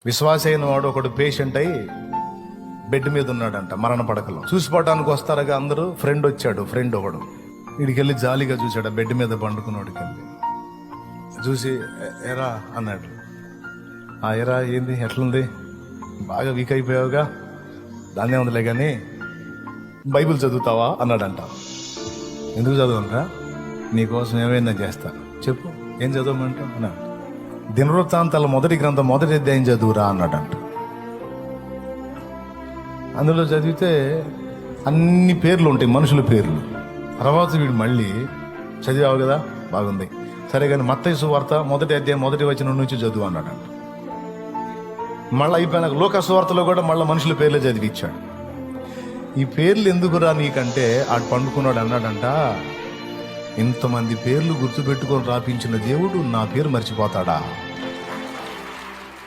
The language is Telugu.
విశ్వాస అయిన వాడు ఒకడు పేషెంట్ అయి బెడ్ మీద ఉన్నాడంట, మరణ పడకలో. చూసిపోవటానికి వస్తారుగా అందరూ. ఫ్రెండ్ వచ్చాడు, ఫ్రెండ్ ఒకడు. వీడికెళ్ళి జాలీగా చూశాడు ఆ బెడ్ మీద పండుకున్నోడికి వెళ్ళి చూసి, ఎరా అన్నాడు. ఆ ఎరా ఏంది, ఎట్లుంది, బాగా వీక్ అయిపోయావుగా, దాన్నే ఉందిలే కానీ బైబిల్ చదువుతావా అన్నాడంట. ఎందుకు చదవనురా, నీకోసం ఏమైనా చేస్తాను, చెప్పు ఏం చదవమంటావు అన్నాడు. దినవృత్తాంతాల మొదటి గ్రంథం మొదటి అధ్యాయం చదువురా అన్నాడంట. అందులో చదివితే అన్ని పేర్లు ఉంటాయి, మనుషుల పేర్లు. తర్వాత వీడు మళ్ళీ చదివావు కదా, బాగుంది, సరే కానీ మత్తయి సువార్త మొదటి అధ్యాయం మొదటి వచనం నుంచి చదువు అన్నాడంట. మళ్ళీ అయిపోయినాక లోక సువార్తలో కూడా మళ్ళీ మనుషుల పేర్లే చదివిచ్చాడు. ఈ పేర్లు ఎందుకురా నీకంటే ఆడు పండుకున్నాడు అన్నాడంట, ఇంతమంది పేర్లు గుర్తుపెట్టుకొని రాపించిన దేవుడు నా పేరు మర్చిపోతాడా?